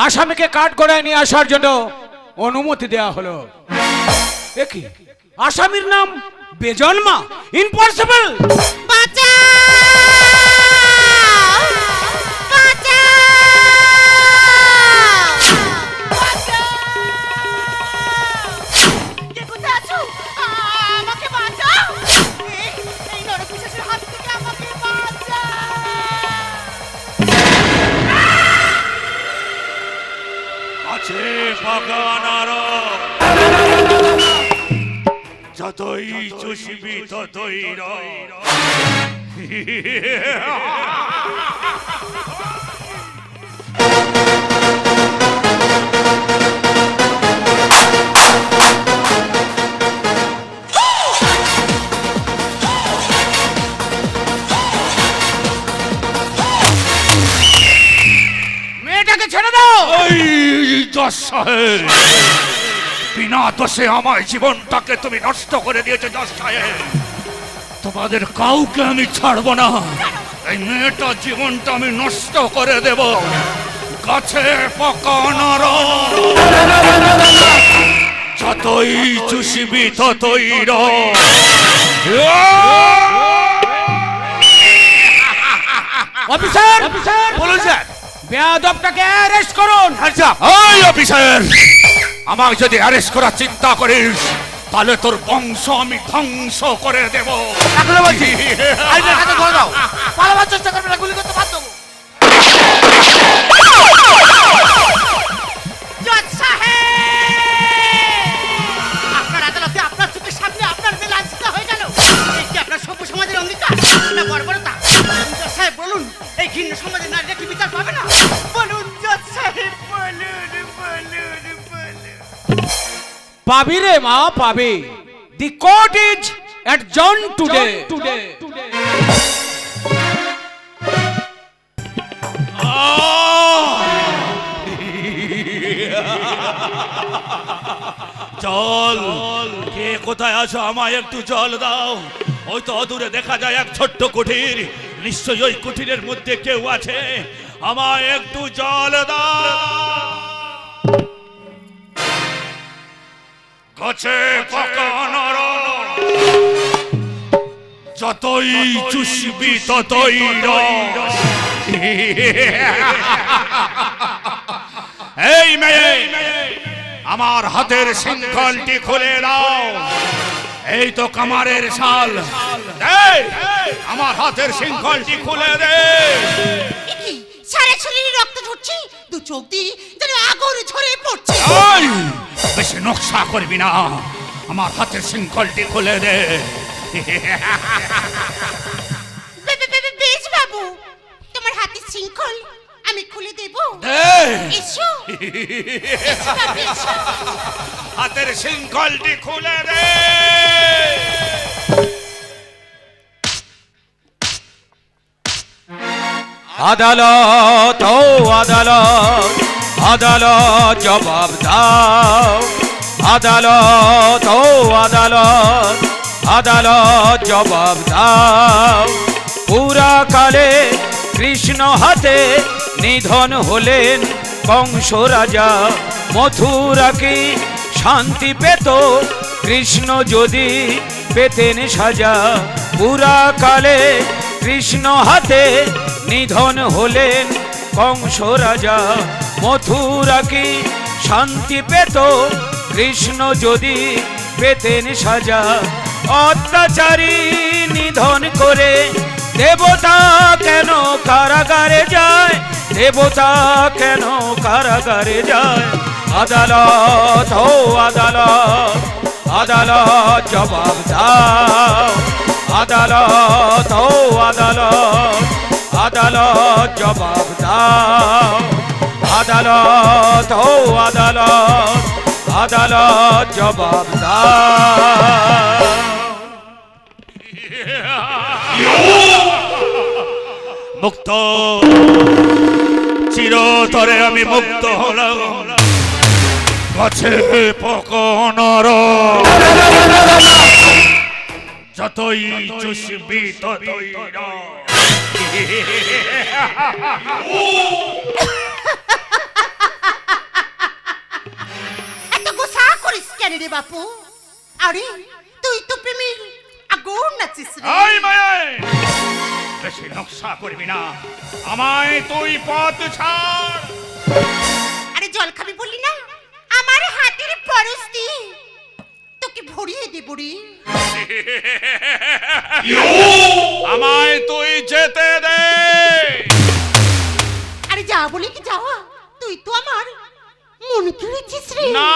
আসামিকে কাঠগড়ায় নিয়ে আসার জন্য অনুমতি দেওয়া হলো। কি আসামির নাম বেজন্মা? ইম্পসিবল! যতই চুষবি ততই মেয়েটাকে ছেড়ে দাও। জজ সাহেব, বিনা দোষে আমার জীবনটাকে তুমি নষ্ট করে দিয়েছো জজ সাহেব। তোমাদের কাউকে আমি ছাড়বো না। এই মেয়েটার জীবনটা আমি নষ্ট করে দেব। গাছে পাকা নরম, যতই চুষবি ততই অফিসার, বলুন স্যার। বেয়াদবটাকে অ্যারেস্ট করুন। ওই অফিসার, আমাকে যদি অ্যারেস্ট করার চিন্তা করিস তাহলে তোর বংশ আমি ধ্বংস করে দেব। পালাবার চেষ্টা করবে না, গুলি করতে বাধ্য হবো। জজ সাহেব, আপনার আদালতে আপনার চোখের সামনে আপনার মেয়ে লাঞ্ছিত হয়ে গেল। এই কি আপনার সভ্য সমাজের অঙ্গীকার না বর্বরতা? জজ সাহেব বলুন, এই ঘৃণ্য সমাজে নারীরা কি বিচার পাবে না? বলুন জজ সাহেব, বলুন বলুন বলুন। পাবি রে মা, পাবি। The court is adjourned today. জল, কে কোথায় আছো? আমায় একটু জল দাও। ওই তো দূরে দেখা যায় এক ছোট্ট কুঠির। নিশ্চয়ই ওই কুঠিরের মধ্যে কেউ আছে। আমায় একটু জল দাও। গাছে পাকা নরম, যতই চুষবি ততই রস। এই মেয়ে, আমার হাতের শৃঙ্খলটি খুলে দাও। এই তো কামারের শাল, আমার হাতের শৃঙ্খলটি খুলে দে। কি সারা শরীরে রক্ত ঝরছে, দু চোখ দিয়ে যেন আগুন ঝরে পড়ছে। বেশি নকশা করবি না, আমার হাতের শৃঙ্খলটি খুলে দে। বেশ বাবু, তোমার হাতের শৃঙ্খল আমি খুলে দেব। এসো বাবু, এসো। হাতের শৃঙ্খলটি খুলে দে। আদালত, ও আদালত, আদালত জবাব দাও। আদালত, ও আদালত, আদালত জবাব দাও। পুরা কালে কৃষ্ণ হাতে নিধন হলেন কংস রাজা। মথুরা কি শান্তি পেত কৃষ্ণ যদি পেতেন সাজা? পুরা কালে কৃষ্ণ হাতে নিধন হলেন কংস রাজা। মথুরা কি শান্তি পেত কৃষ্ণ যদি পেতেন সাজা? অত্যাচারী নিধন করে দেবতা কেন কারাগারে যায়? দেবতা কেন কারাগারে যায়? আদালত, ও আদালত, আদালত জবাব দাও। আদালত, ও আদালত, আদালত জবাব দাও। আদালত, ও আদালত, আদালত জবাব দাও। মুক্ত, চিরতরে আমি মুক্ত হলাম। গাছে পাকা নরম, যতই চুষবি ততই রস। রে বাপু। আরে তুই তো প্রেমের আগুন নাচিস রে। এই মায়ে বেশি নকশা করবি না, আমায় তুই পথ ছাড়। আরে জল খাবি বললি না, আমার হাতের পরশ দিয়ে তোকে ভরিয়ে দেব রে। আমায় তুই যেতে দে। আরে যা বলি কি যাওয়া, তুই তো আমার মন কিনেছিস রে। না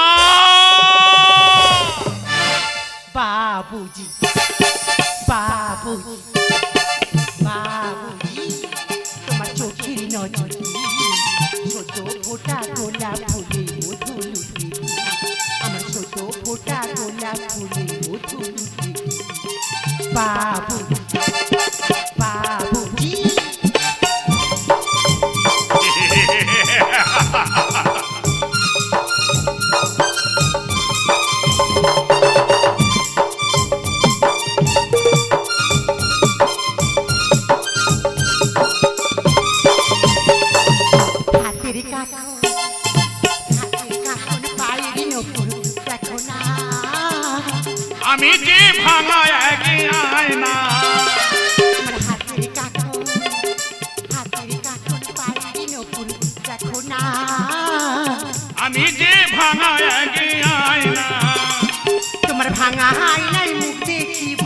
বাবুজি বাবুজি বাবুজি, তোমার চোখের নজর ছোট ফোটা গোলাপ ফুলে মধু লুটে, আমার ছোট ফোটা গোলাপ ফুলে মধু লুটে। বাবুজি বাবুজি হাতের কাকন পায়ের নপুর দেখো না, আমি যে ভাঙা একে আয় না। আমার হাতের কাকন পায়ের নপুর দেখো না, আমি যে ভাঙা একে আয় না। তোমার ভাঙা আয়নায় মুখ দেখিব,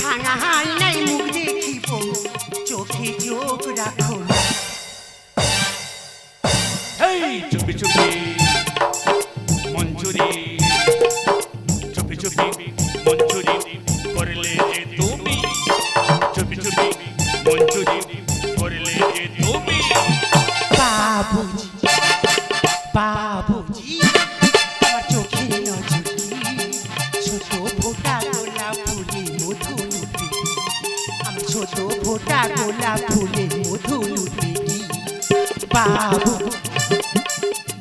ভাঙা আয়নায় মুখ দেখিব, চোখে চোখ রাখো না। এই চুপি চুপি মঞ্জুরি, চুপি চুপি মঞ্জুরি করলে যে তুমি, চুপি চুপি মঞ্জুরি করলে যে তুমি। বাবুজি বাবুজি, আমার চোখের নজর ছোট ফোটা গোলাপ ফুলে মধু লুটে, আমার ছোট ফোটা গোলাপ ফুলে মধু লুটে। বাবু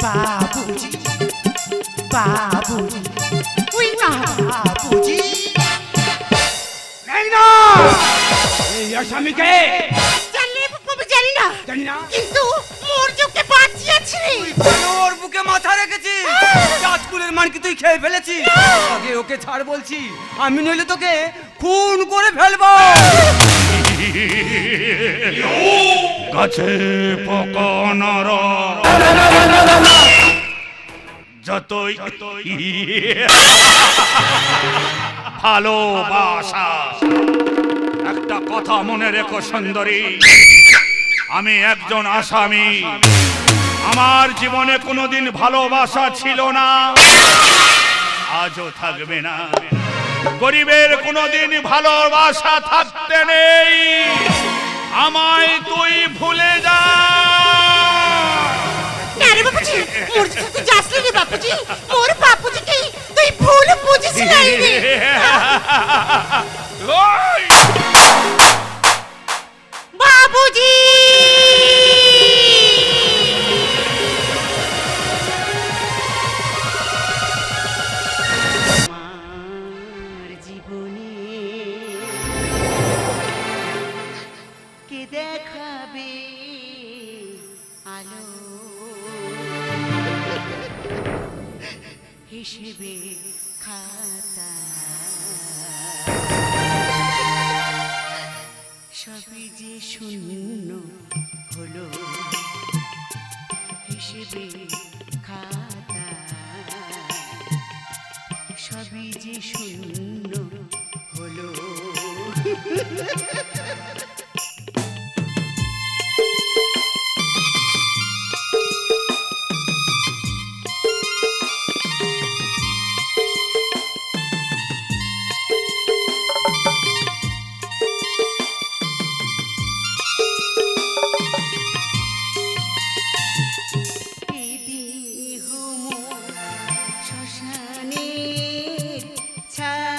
বাবুজি বাবুজি, ওই না বাবুজি। এই না, এই আসামিকে জানি বাবু, জানি না, জানি না। কিন্তু মোর চোখে বাঁচিয়েছি। কেন ওর বুকে মাথা রেখেছি? চাঁদকুলের মানকি তুই খেয়ে ফেলেছি। আগে ওকে ছাড় বলছি, আমি নইলে তোকে খুন করে ফেলবো। গাছে পোকা নর যতই ভালোবাসা। একটা কথা মনে রেখো সুন্দরী, আমি একজন আসামি। আমার জীবনে কোনোদিন ভালোবাসা ছিল না, আজও থাকবে না। গরিবের কোনোদিন ভালোবাসা থাকতে নেই। আমায় তুই ভুলে যা। না রে বাপুজি, মোর সাথে যাসলি রে বাপুজি, মোর বাপুজিকে তুই ভুল বুঝিস নাই রে। ওই! বাবুজি আমার জীবনে কে দেখাবে আলো, হিসেবে খাতা সবই যে শূন্য হলো, হিসেবে খাতা সবই যে শূন্য হলো। এই দেহ মোর শ্মশানের ছায়া,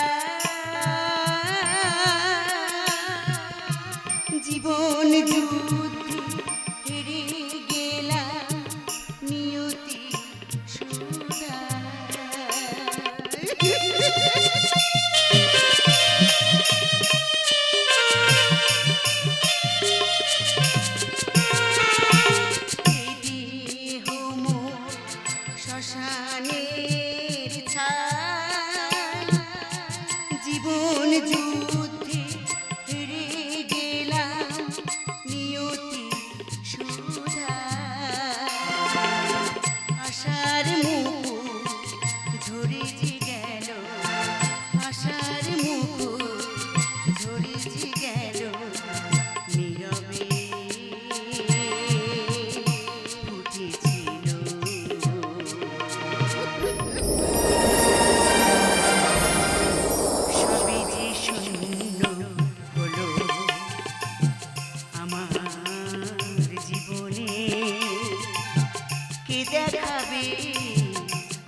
দেখাবে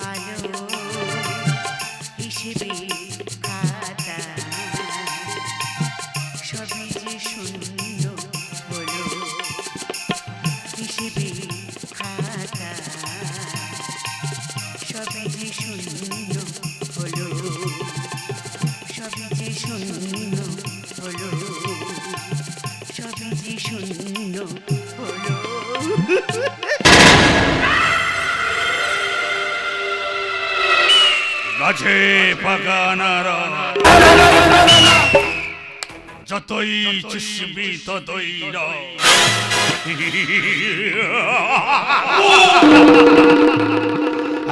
আলো হিসেবে খাতা সবই যে শূন্য হলো হিসেবে খাতা সবই যে শূন্য হলো সবই যে শূন্য হলো সবই যে শূন্য হলো গাছে পাকা নারা যতই চুষবি ততই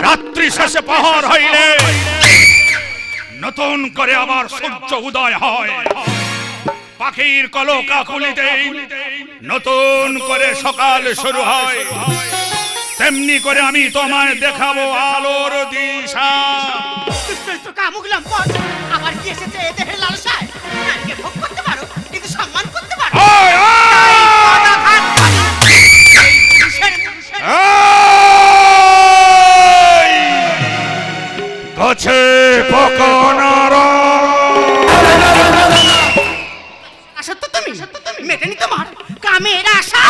রাত্রি শেষে পাহাড় হইলে নতুন করে আবার সূর্য উদয় হয় পাখির কলকাকুলিতে নতুন করে সকাল শুরু হয় তেমনি করে আমি তোমায় দেখাবো আলোর দিশা তো কামুকলাম পথ আবার কি এসেছে এ দেহের লালসায় নারীকে ভোগ করতে পারো কিন্তু সম্মান করতে পারো ওই, ওই! এই! গাছে পাকা নারা আসো তো তুমি মেটেনি তোমার কামের আশা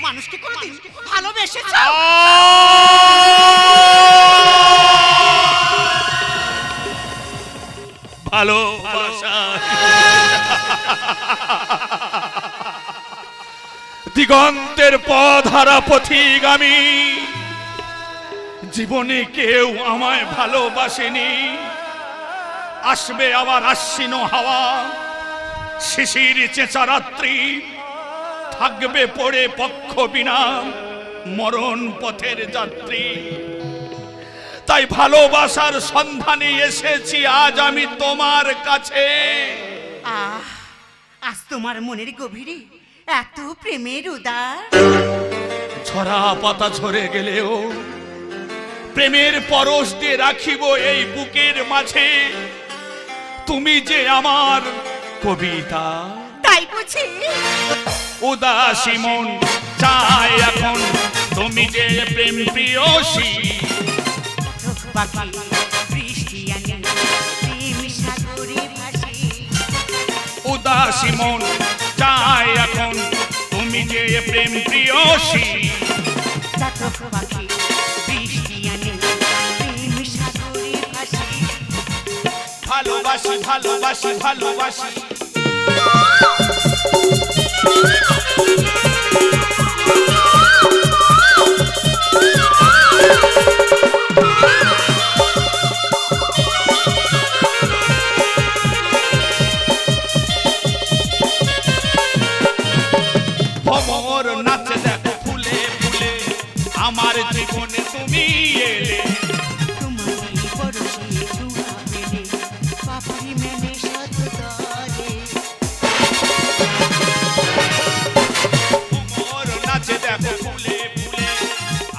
মানুষকে কোনোদিন ভালোবেসেছো ভালোবাসা দিগন্তের পথহারা পথিক আমি জীবনে কেউ আমায় ভালোবাসেনি আসবে আবার আশ্বিন হাওয়া শিশির চেঁচা রাত্রি থাকবে পড়ে পক্ষ বিনা মরণ পথের যাত্রী তাই ভালোবাসার সন্ধানে এসেছি আজ আমি তোমার কাছে আহ আজ তোমার মনের গভীরে এত প্রেমের উদার ঝরা পাতা ঝরে গেলেও প্রেমের পরশ দিয়ে রাখিব এই বুকের মাঝে তুমি যে আমার কবিতা তাই বুঝি উদাসী মন চায় এখন তুমি যে প্রেম প্রিয়সী পাখি বৃষ্টি আনে প্রেম সাগরে ভাসি উদাসী মন চায় এখন তুমি যে প্রেম প্রিয়সী চাতক পাখি বৃষ্টি আনে প্রেম সাগরে ভাসি ভালোবাসি ভালোবাসি ভালোবাসি ভ্রমর নাচে দেখো ফুলে ফুলে আমার জীবনে তুমি এলে তোমারই পরশে ধোঁয়া মেলে পাপড়ি মেলে শত তলে ভ্রমর নাচে দেখো ফুলে ফুলে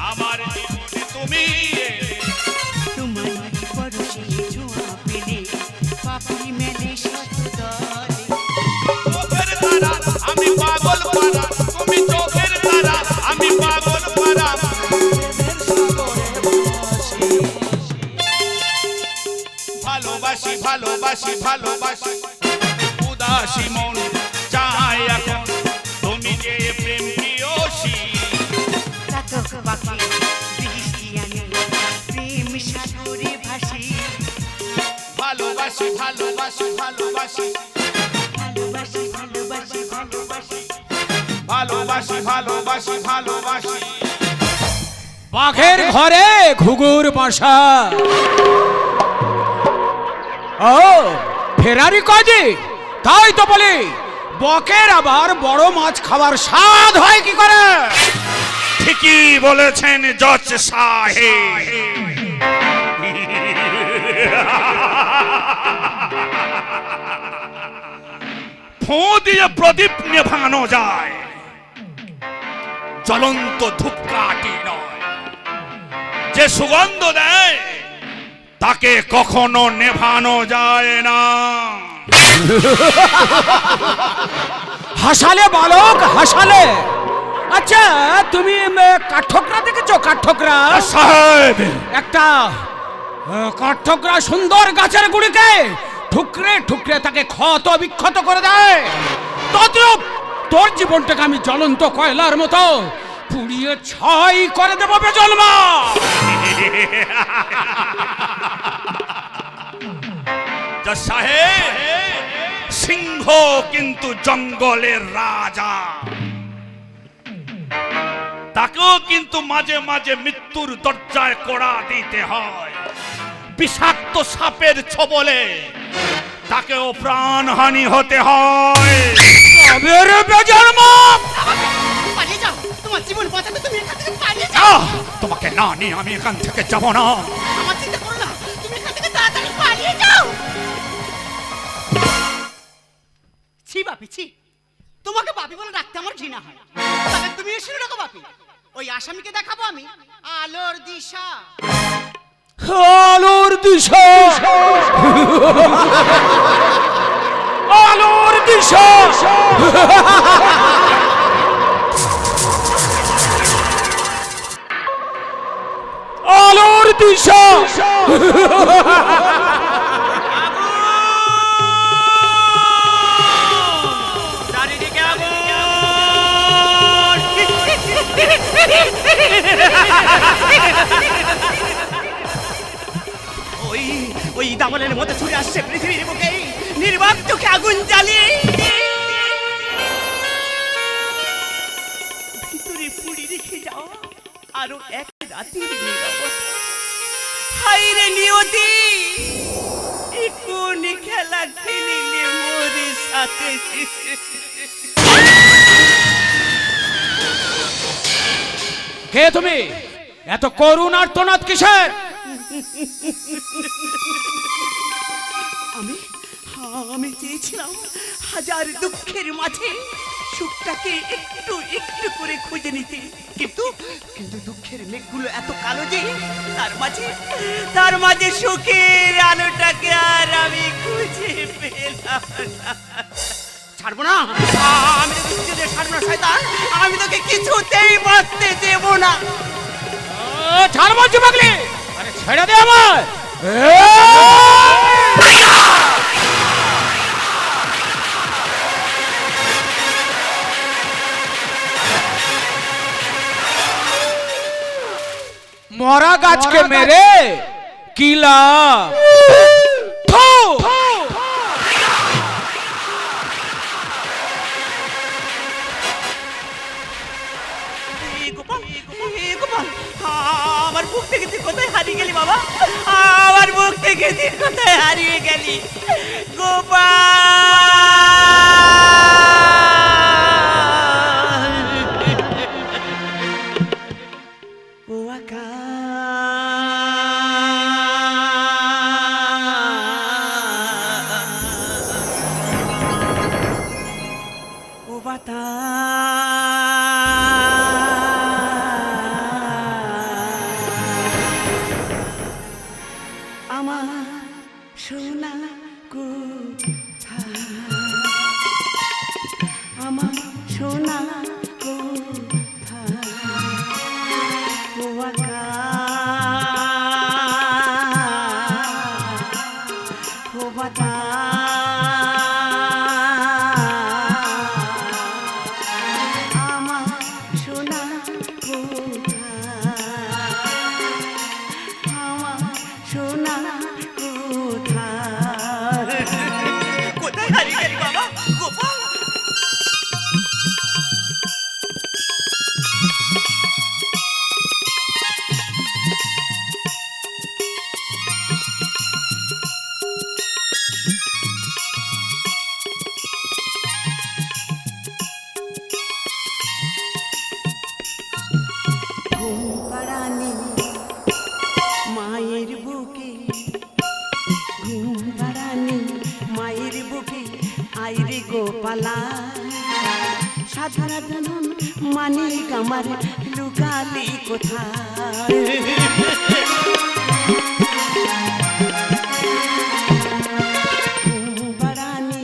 আমার জীবনে তুমি এলে তোমারই পরশে ধোঁয়া মেলে পাপড়ি মেলে শত তলে চোখের তারা আমি পাগল পারা তুমি চোখের তারা আমি পাগল পারা ভালোবাসি ভালোবাসি ভালোবাসি উদাসী মন চায় এখন তুমি যে প্রেম প্রিয়সী চাতক পাখি বৃষ্টি আনে প্রেম সাগরে ভাসি ভালোবাসি ভালোবাসি ভালোবাসি ভালোবাসি ভালোবাসি ভালোবাসি ভালোবাসি ভালোবাসি ভালোবাসি বাঘের ঘরে ঘুঘুর বাসা ও ফেরারি কাজে তাই তো বলি বকের আবার বড় মাছ খাবার স্বাদ হয় কি করে ঠিকই বলেছেন জজ সাহেব ফোঁ দিয়ে প্রদীপ নেভানো যায় জ্বলন্ত ধূপকাঠি নয় যে সুগন্ধ দেয় তাকে কখনো নেভানো যায় না হাসালে বালক, হাসালে। আচ্ছা, তুমি কাঠঠোকরা দেখেছো? কাঠঠোকরা সাহেব, একটা কাঠঠোকরা সুন্দর গাছের গুড়িকে ঠুকরে ঠুকরে তাকে ক্ষত বিক্ষত করে দেয়। তদ্রূপ তোর জীবনটাকে আমি জ্বলন্ত কয়লার মতো পুড়িয়ে ছাই করে দেবো বেজন্মা। জজ সাহেব, সিংহ কিন্তু জঙ্গলের রাজা, তাকেও কিন্তু মাঝে মাঝে মৃত্যুর দরজায় কড়া দিতে হয়। বিষাক্ত সাপের ছবলে তাকেও প্রাণহানি হতে হয়। তবে রে বেজন্মা, পালিয়ে যাও, তোমার জীবন বাঁচাতে তুমি এখান থেকে পালিয়ে যাও। তোমাকে না নিয়ে আমি এখান থেকে যাব না। আমার চিন্তা করো না, তুমি এখান থেকে তাড়াতাড়ি পালিয়ে যাও। ছি বাপি, ছি, তোমাকে বাপি বলে ডাকতে আমার ঘৃণা হয়। তবে তুমি এসে রাখো বাপি, ওই আসামিকে দেখাবো আমি আলোর দিশা। আলোর দিশা, আলোর দিশা। আলোর দিশা। চারিদিকে আগুন। ওই ওই দামনের মতো ছুটে আসছে পৃথিবীর বুকে নির্বাক চোখে আগুন জ্বালিয়ে। ভিতরে পুড়ি রেখে যাও আরো এক রাতের নীরবতা। হাইরে নিয়তি, কোন খেলা খেলিলে মোরে সাথে। কে তুমি? এত করুণ আর্তনাদ কিসের? আমি চেয়েছিলাম হাজার দুঃখের মাঝে সুখটাকে একটু একটু করে খুঁজে নিতে, কিন্তু কিন্তু দুঃখের মেঘগুলো এত কালো যে তার মাঝে সুখের আলোটাকে আর আমি খুঁজে পেলাম না। ছাড়বো না, আমি তোকে কিছুতেই ছাড়বো না শয়তান, আমি তোকে কিছুতেই বাঁচতে দেব না। ছাড় বলছি পাগলি, আরে ছেড়ে দে আমার। মরা গাছকে মেরে কি লাভ? থু! গোপাল, গোপাল, আমার বুক থেকে তুই কোথায় হারিয়ে গেলি বাবা? আমার বুক থেকে তুই কোথায় হারিয়ে গেলি গোপাল? ও আকাশ, ও বাতাস, আমার সোনা কোথায়, আমার সোনা কোথায়? ও আকাশ, ও বাতাস, আমার সোনা কোথায়, আমার সোনা কোথায়? কোথায় হারিয়ে গেলি বাবা গোপাল? ঘুম পাড়ানি মায়ের বুকে, ঘুম পাড়ানি মায়ের বুকে আইরে গোপালা, সাধারণ মানিক আমার লুকালি কোথায়? ঘুম পাড়ানি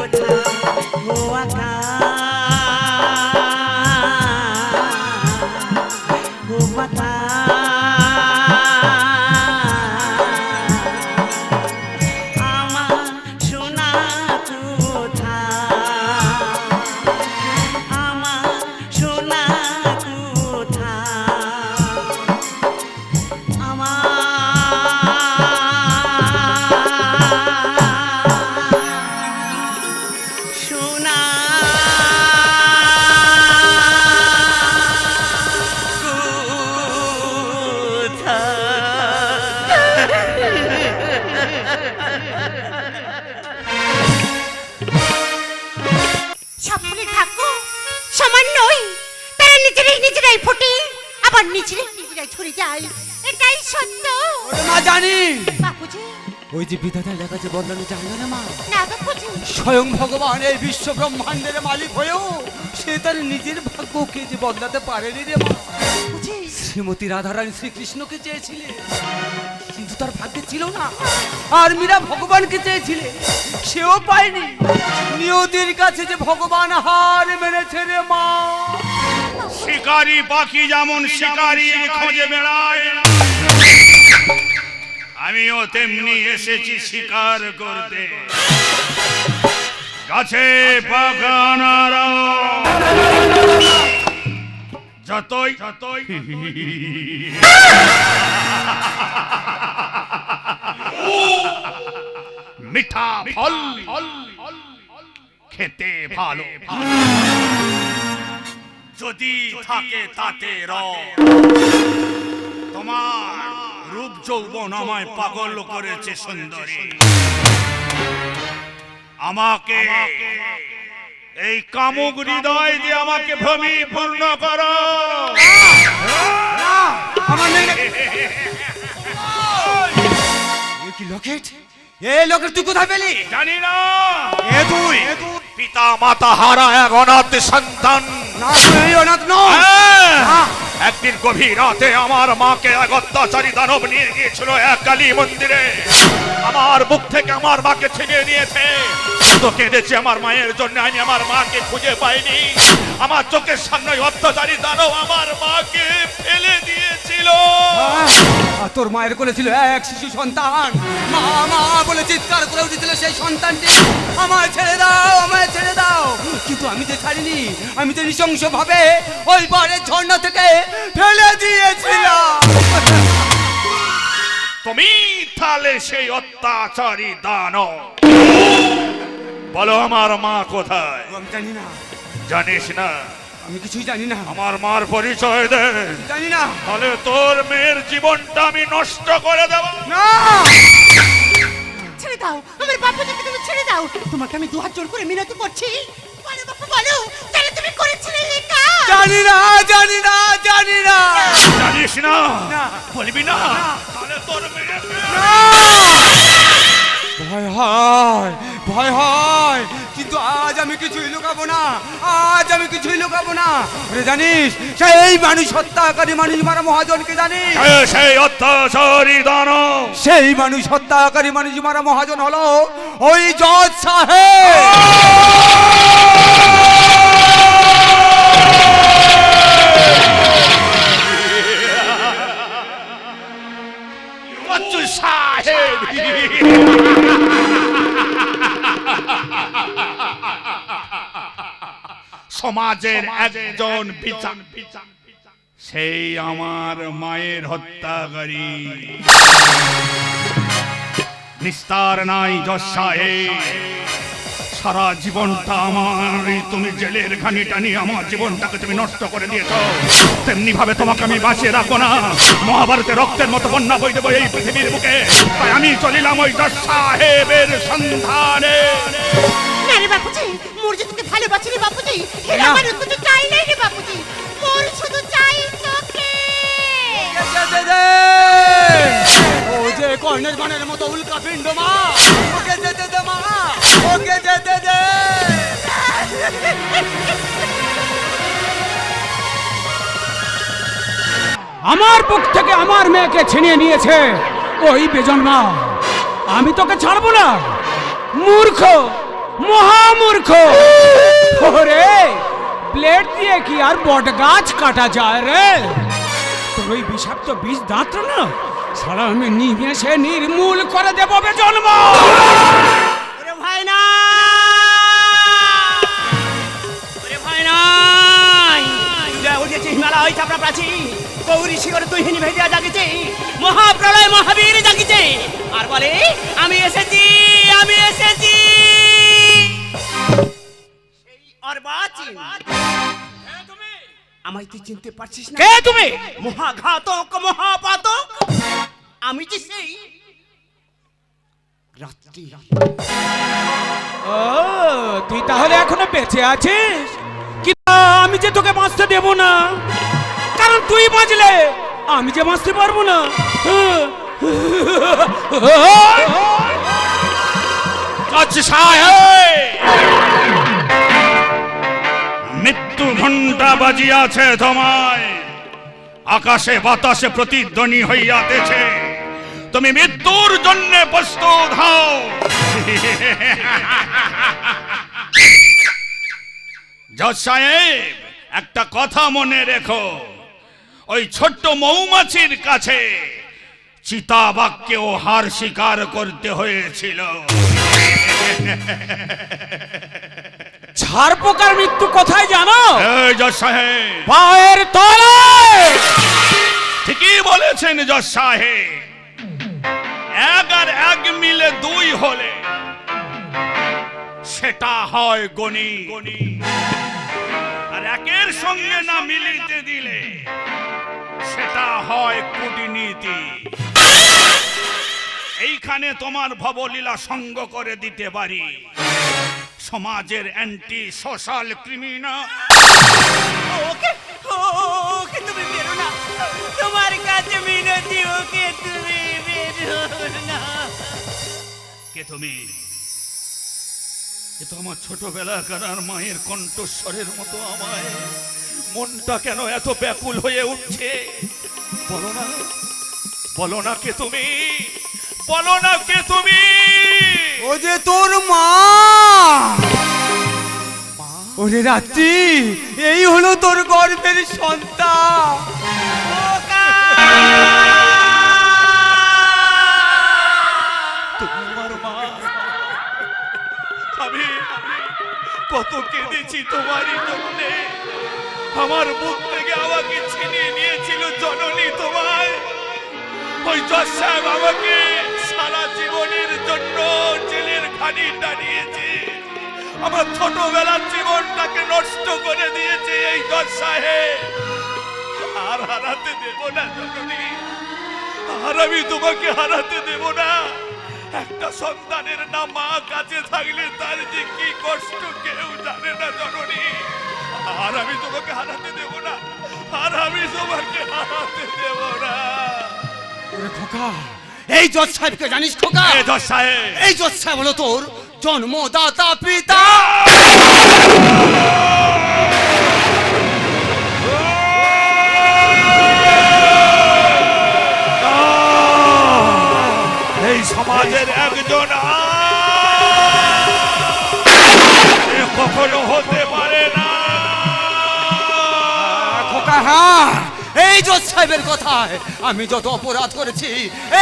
কোথায় ও আকাশ ও বাতাস আমার সোনা কোথায় আমার সোনা কোথায় আমার সোনা সকলের ভাগ্য সমান নয়, তারা নিজেরাই ফোটে আবার নিজেরাই ছড়ে যায়, এটাই সত্য। ওরে মা জানি বাপুজি, ওই যে বিধাতা লেখা যে বদলানো যায় না রে মা, না বাপুজি, স্বয়ং ভগবান এই বিশ্ব ব্রহ্মাণ্ডের মালিক হয়েও সে তার নিজের ভাগ্যকে যে বদলাতে পারেনি রে মা। বাপুজি, শ্রীমতী রাধারানী শ্রীকৃষ্ণকে চেয়েছিলেন কিন্তু তার ভাগ্যে ছিল না, আর মীরা ভগবানকে চেয়েছিলেন সেও পায়নি। নিয়তির কাছে যে ভগবান হার মেনেছে রে মা। শিকারি পাখি যেমন শিকারি খোঁজে বেড়ায়, আমিও তেমনি এসেছি শিকার করতে। গাছে পাকা আনারস যতই মিঠা ফল খেতে ভালো, যদি থাকে তাতে রস। তোমার রূপ যৌবন আমায় পাগল করেছে সুন্দরী, আমাকে এই কামুক হৃদয় দিয়ে আমাকে ভূমি পূর্ণ করো। আমার মেয়ে কি লকেট? এ লকেট তুই কোথায় পেলি? জানি না, এ তুই পিতা মাতা হারা এক অনাথ সন্তান। না তুই অনাথ নয়। হ্যাঁ, একদিন গভীর রাতে আমার মাকে এক অত্যাচারী দানব নিয়ে গিয়েছিল এক কালী মন্দিরে। আমার বুক থেকে আমার মাকে ছিনিয়ে নিয়েছে। তো কেঁদেছি আমার মায়ের জন্য, আমি আমার মাকে খুঁজে পাইনি। আমার চোখের সামনে অত্যাচারী দানব আমার মাকে ফেলে দিয়েছিল। আর তোর মায়ের কোলে ছিল এক শিশু সন্তান। মা মা বলে চিৎকার করে উঠেছিল সেই সন্তানটি, আমায় ছেড়ে দাও, আমায় ছেড়ে দাও। কিন্তু আমি যে ছাড়িনি, আমি তো নৃশংস ভাবে ওই পাড়ের ঝর্ণা থেকে ফেলে দিয়েছিলাম। তুমি তাহলে সেই অত্যাচারী দানব। বলো আমার মা কোথায়? আমি জানি না, জানিস না? আমি কিছুই জানি না, আমার মার পরিচয় দে। জানি না। তাহলে তোর মেয়ের জীবনটা আমি নষ্ট করে দেব। না ছেড়ে দাও আমার বাপুজিকে, তুমি ছেড়ে দাও। তোমাকে আমি দুহাত জোর করে মিনতি করছি, বলো বাপু বলো, তাহলে তুমি করেছিলে এই কাজ? জানি না, জানি না, জানি না। জানিস না? না। বলবি না? তাহলে তোর মেয়ে ভয় হয়, ভয় হয়, কিন্তু আজ আমি কিছুই লুকাবো না, আজ আমি কিছুই লুকাবো না। আরে জানিস সেই মানুষ হত্যাকারী মানুষ মারা মহাজনকে জানিস? সেই অত্যাচারী দানব, সেই মানুষ হত্যাকারী মানুষ মারা মহাজন হলো ওই জজ সাহেব। সাহেব সমাজের একজন বিচার, সেই আমার মায়ের হত্যাকারী। নিস্তার নাই জজ সাহেব, সারা জীবনটা আমার তুমি জেলের ঘানিটা নিয়ে আমার জীবনটাকে তুমি নষ্ট করে দিয়েছো। তেমনি ভাবে তোমাকে আমি বাঁচিয়ে রাখবো না। মহাভারতের রক্তের মতো বন্যা বই দেবো এই পৃথিবীর বুকে। তাই আমি চলিলাম ওই জজ সাহেবের সন্ধানে। না রে বাপুজি, মোর যে তোকে ভালোবাসি রে বাপুজি, এর আমার কিছু চাই নাই রে বাপুজি, মোর শুধু চাই তোকে। ও যে কর্ণের বানের মতো উল্কা পিণ্ড মা, ওকে যেতে দে মা, ওকে যেতে দে। আমার বুক থেকে আমার মেয়েকে ছিনিয়ে নিয়েছে ওই বেজন্মা। আমি তোকে ছাড়বো না। মূর্খ মহামূর্খ। ওরে ব্লেড দিয়ে কি আর বট গাছ কাটা যায় রে? তোর ওই বিষাক্ত বিষ দাঁত না সারা আমি নিমেষে নির্মূল করে দেবো বে জন্ম। ওরে ভাই না, ওরে ভাই নাই, উঠেছে হিমালয় চাপড়া প্রাচী, গৌরী শিখরে তুই হিনি ভেদিয়া জাগিছে, মহাপ্রলয় মহাবীর জাগিছে, আর বলে আমি এসেছি, আমি এসেছি। সেই অর্বাচীন, আমায় তুই চিনতে পারছিস না? কে তুমি? মহাঘাতক মহাপাতক, আমি যে সেই রাত্রি। ও তুই তাহলে এখনো বেঁচে আছিস? কি আমি যে তোকে বাঁচতে দেব না, কারণ তুই বাঁচলে আমি যে বাঁচতে পারবো না। জজ সাহেব, মৃত্যু ঘণ্টা বাজিয়াছে তোমায়, আকাশে বাতাসে প্রতিধ্বনি হইয়াতেছে, তুমি মৃত্যুর জন্য প্রস্তুত হও। জজ সাহেব, একটা কথা মনে রেখো, ওই ছোট্ট মৌমাছির কাছে চিতাবাঘকেও হার স্বীকার করতে হয়েছিল। ঝাড় পোকার মৃত্যু কোথায় জানো? এই জজ সাহেব, পায়ের তলায়। ঠিকই বলেছেন জজ সাহেব, এক আর এক মিলে দুই হলে সেটা হয় গণি, আর একের সঙ্গে না মিলিতে দিলে সেটা হয় কূটনীতি। এইখানে তোমার ভবলীলা সঙ্গ করে দিতে পারি, সমাজের অ্যান্টি সোশ্যাল ক্রিমিনাল। ওকে ওকে তুমি বেরো না, তোমার কাছে মিনতি, ওকে তুমি বেরো না। কে তুমি? এ তো আমার ছোটবেলাকার আর মায়ের কণ্ঠস্বরের মতো। আমায় মনটা কেন এত ব্যাকুল হয়ে উঠছে? বলো না, বলো না কে তুমি, বলো না কে তুমি? ও যে তোর মা। ওরে রাত্রি, এই হলো তোর গর্ভের সন্তান। তোমার মা। আমি কত কেঁদেছি তোমারই জন্যে, আমার মুখ থেকে আমাকে ছিনিয়ে নিয়েছিল জননী তোমায়। ওই জজ সাহেব আমাকে সারা জীবনের জন্য জেলের ঘানি টানিয়েছে, আমার ছোটবেলার জীবনটাকে নষ্ট করে দিয়েছে এই জজ সাহেব। আর হারাতে দেব না জননী, আর আমি তোমাকে হারাতে দেব না। একটা সন্তানের না মা কাছে থাকলে তার যে কি কষ্ট কেউ জানে না জননী। আর আমি তোমাকে হারাতে দেব না, আর আমি তোমাকে হারাতে দেব না। ওরে খোকা, এই জজ সাহেবকে জানিস খোকা? এ জজ সাহেব, এই জজ সাহেব হলো তোর জন্মদাতা পিতা। এই সমাজের একজন এ কখনো হতে পারে না। খোকা হ্যাঁ, এই জজ সাহেবের কথায় আমি যত অপরাধ করেছি,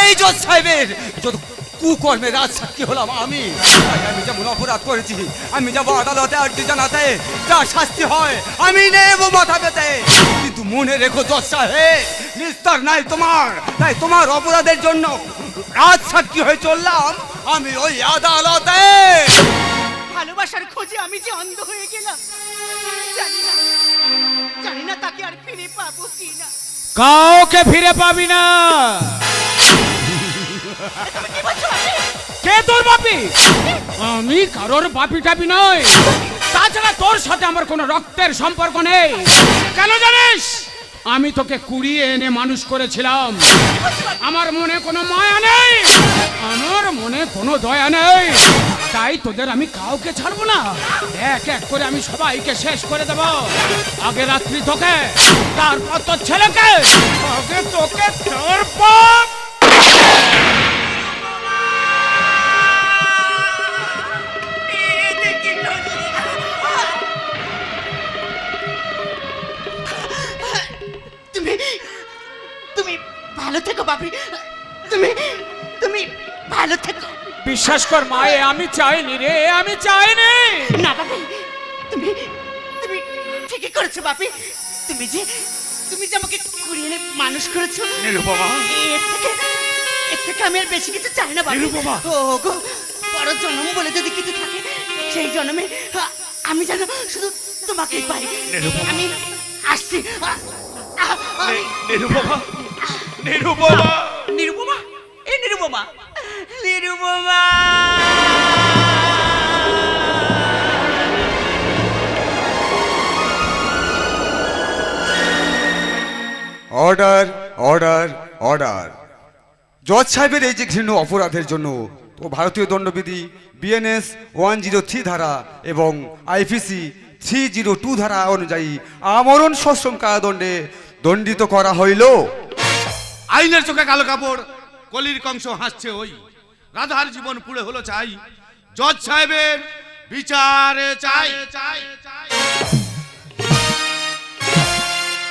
এই জজ সাহেবের যত কুকর্মের রাজ সাক্ষী হলাম আমি। তাই আমি যেমন অপরাধ করেছি, আমি যাবো আদালতে আর্জি জানাতে, যা শাস্তি হয় আমি নেব মাথা পেতে। কিন্তু মনে রেখো জজ সাহেব, নিস্তার নাই তোমার। তাই তোমার অপরাধের জন্য রাজ সাক্ষী হয়ে চললাম আমি ওই আদালতে। ভালোবাসার খোঁজে আমি যে অন্ধ হয়ে গেলাম, জানি না, জানি না তাকে আর ফিরে পাবো কিনা। কাউকে ফিরে পাবি না। কে তোর বাপি? আমি কারোর বাপি টাপি নই। তাছাড়া তোর সাথে আমার কোনো রক্তের সম্পর্ক নেই। কেন জানিস? আমি তোকে কুড়িয়ে এনে মানুষ করেছিলাম। আমার মনে কোনো মায়া নেই, আমার মনে কোনো দয়া নেই। তাই তোদের আমি কাউকে ছাড়বো না। এক এক করে আমি সবাইকে শেষ করে দেব। আগে রাত্রি তোকে, তারপর তোর ছেলেকে, আগে তোকে, তারপর এদিকে ভালো থেকো। বিশ্বাস কর মা, এ আমি চাইনি রে, আমি চাইনি। না বাপি, তুমি তুমি ঠিকই করেছো বাপি। তুমি যে আমাকে কুড়িয়ে এনে মানুষ করেছো, নিরুপমা, এর থেকে আমি আর বেশি কিছু চাই না বাপি। নিরুপমা। ও গো, পরের জন্ম বলে যদি কিছু থাকে, সেই জন্মে আমি যেন শুধু তোমাকেই পাই। নিরুপমা। আমি আসছি। নিরুপমা, নিরুপমা। নিরুপমা, এই Nirupama, Nirupama. Order, order, order. জজ সাহেবের এই যে ঘৃণ্য অপরাধের জন্য ও ভারতীয় দণ্ডবিধি বিএনএস 103 ধারা এবং আইপিসি 302 ধারা অনুযায়ী আমরণ সশ্রম কারাদণ্ডে দণ্ডিত করা হইল। আইনের চোখে কালো কাপড়, কলির কংস হাসছে ওই, রাধার জীবন পুড়ে হলো চাই, জজ সাহেবের বিচারে চাই।